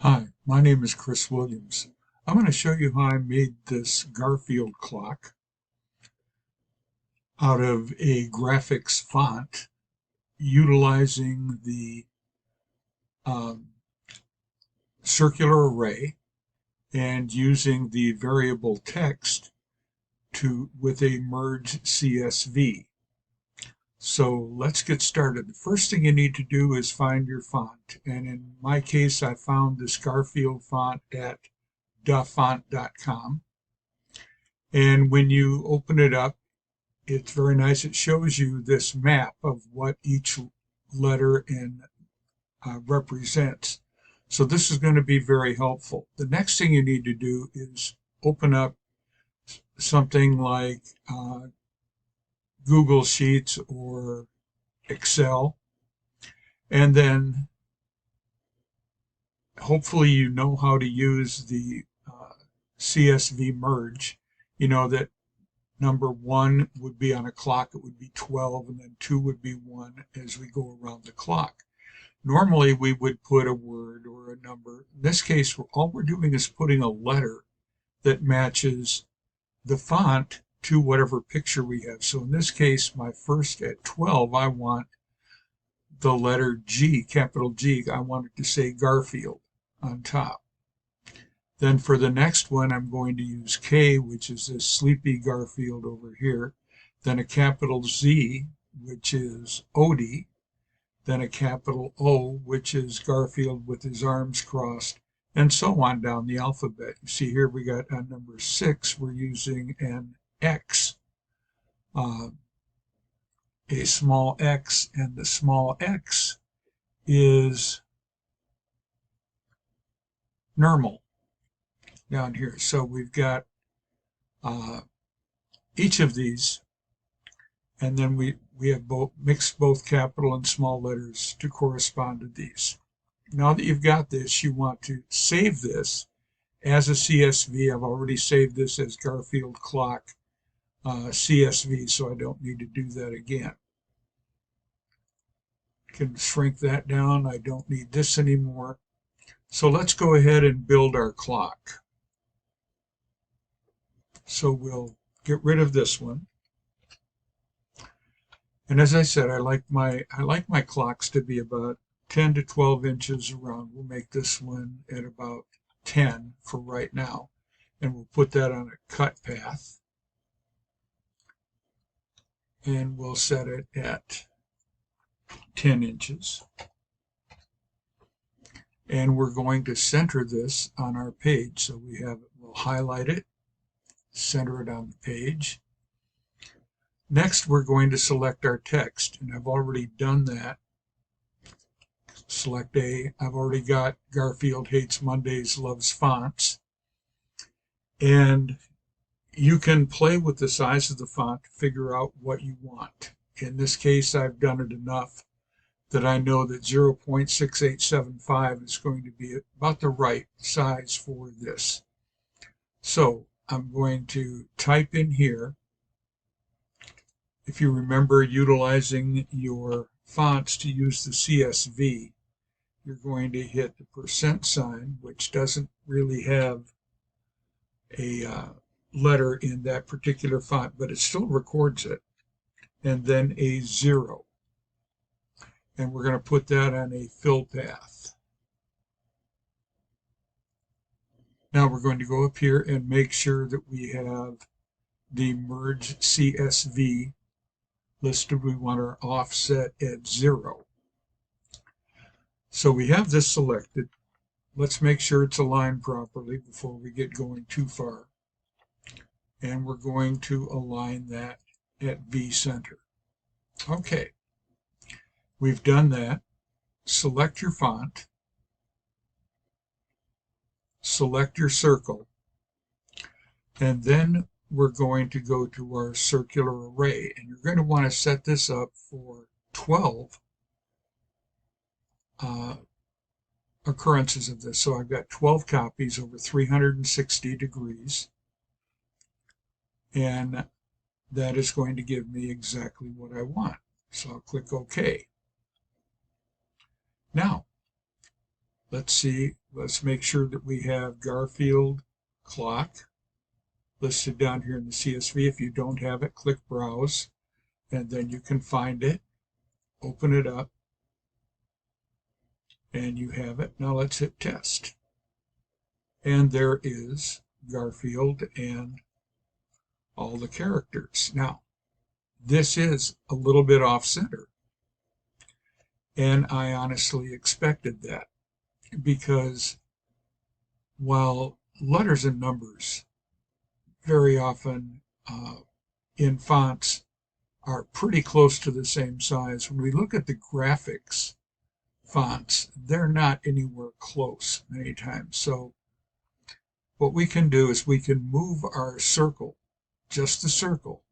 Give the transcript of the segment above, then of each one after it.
Hi, my name is Chris Williams. I'm going to show you how I made this Garfield clock out of a graphics font utilizing the um, circular array and using the variable text with a merge CSV. So let's get started. The first thing you need to do is find your font. And in my case, I found this Garfield font at dafont.com. And when you open it up, it's very nice. It shows you this map of what each letter represents. So this is going to be very helpful. The next thing you need to do is open up something like Google Sheets or Excel, and then hopefully you know how to use the CSV merge. You know that number 1 would be on a clock, it would be 12, and then 2 would be 1 as we go around the clock. Normally we would put a word or a number. In this case, all we're doing is putting a letter that matches the font to whatever picture we have. So in this case, my first at 12, I want the letter G, capital G. I want it to say Garfield on top. Then for the next one, I'm going to use K, which is this sleepy Garfield over here. Then a capital Z, which is Odie. Then a capital O, which is Garfield with his arms crossed, and so on down the alphabet. You see here we got on number 6, we're using an X, a small x, and the small x is normal down here. So we've got each of these, and then we have mixed both capital and small letters to correspond to these. Now that you've got this, you want to save this as a CSV. I've already saved this as Garfield Clock CSV, so I don't need to do that again. I can shrink that down. I don't need this anymore. So let's go ahead and build our clock. So we'll get rid of this one. And as I said, I like my clocks to be about 10 to 12 inches around. We'll make this one at about 10 for right now. And we'll put that on a cut path. And we'll set it at 10 inches. And we're going to center this on our page. So we'll highlight it, center it on the page. Next, we're going to select our text, and I've already done that. Select A. I've already got Garfield hates Mondays, loves fonts. And you can play with the size of the font to figure out what you want. In this case, I've done it enough that I know that 0.6875 is going to be about the right size for this. So I'm going to type in here. If you remember utilizing your fonts to use the CSV, you're going to hit the %, which doesn't really have a letter in that particular font, but it still records it, and then a 0. And we're going to put that on a fill path. Now we're going to go up here and make sure that we have the merge CSV listed. We want our offset at 0. So we have this selected. Let's make sure it's aligned properly before we get going too far. And we're going to align that at V center. Okay. We've done that. Select your font. Select your circle. And then we're going to go to our circular array. And you're going to want to set this up for 12 occurrences of this. So I've got 12 copies over 360 degrees. And that is going to give me exactly what I want. So I'll click OK. Now, let's see, let's make sure that we have Garfield clock listed down here in the CSV. If you don't have it, click Browse, and then you can find it, open it up, and you have it. Now let's hit Test. And there is Garfield and all the characters. Now, this is a little bit off-center, and I honestly expected that, because while letters and numbers very often in fonts are pretty close to the same size, when we look at the graphics fonts, they're not anywhere close many times. So what we can do is we can move our circle, just the circle,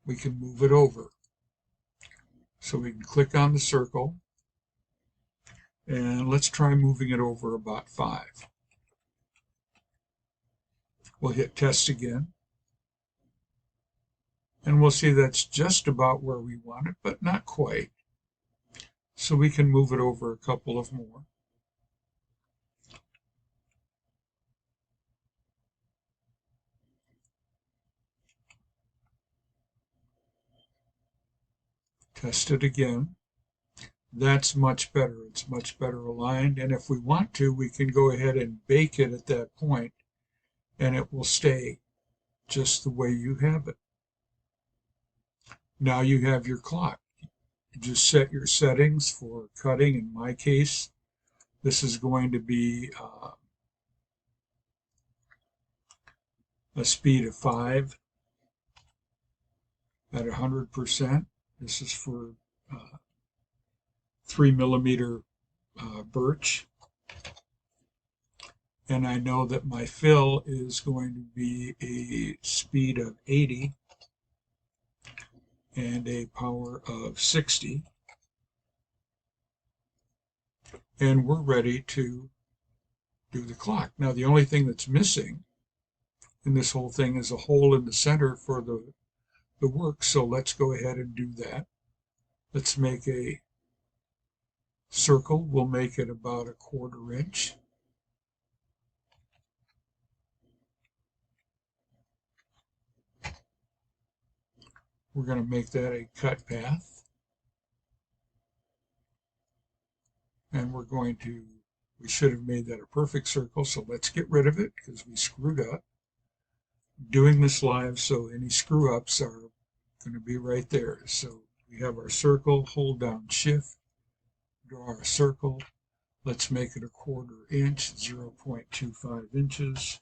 we can move it over. So we can click on the circle, and let's try moving it over about 5. We'll hit Test again, and we'll see that's just about where we want it, but not quite. So we can move it over a couple of more. Test it again. That's much better. It's much better aligned. And if we want to, we can go ahead and bake it at that point, and it will stay just the way you have it. Now you have your clock. You just set your settings for cutting. In my case, this is going to be a speed of 5 at 100%. This is for 3mm birch. And I know that my fill is going to be a speed of 80 and a power of 60. And we're ready to do the clock. Now the only thing that's missing in this whole thing is a hole in the center for the work. So let's go ahead and do that. Let's make a circle. We'll make it about 1/4 inch. We're going to make that a cut path. And we're going to, we should have made that a perfect circle, so let's get rid of it because we screwed up. Doing this live, so any screw ups are going to be right there. So we have our circle, hold down Shift, draw a circle. Let's make it 1/4 inch, 0.25 inches.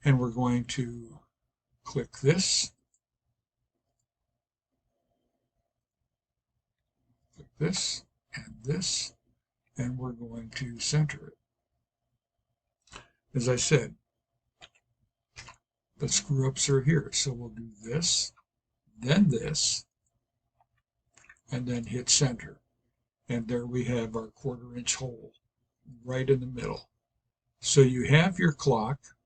And we're going to click this. Click this, and we're going to center it. As I said, the screw ups are here, so we'll do this, and then hit center. And there we have our 1/4 inch hole right in the middle. So you have your clock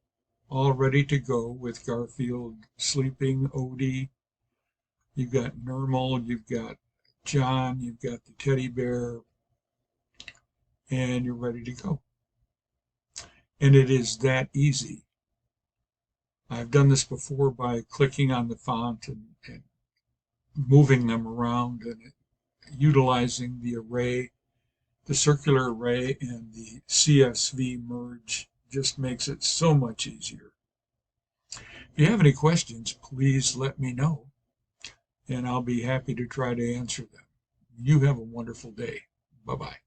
all ready to go with Garfield sleeping, Odie, you've got Normal, you've got John, you've got the teddy bear, and you're ready to go. And it is that easy. I've done this before by clicking on the font and moving them around and utilizing the array, the circular array, and the CSV merge just makes it so much easier. If you have any questions, please let me know, and I'll be happy to try to answer them. You have a wonderful day. Bye-bye.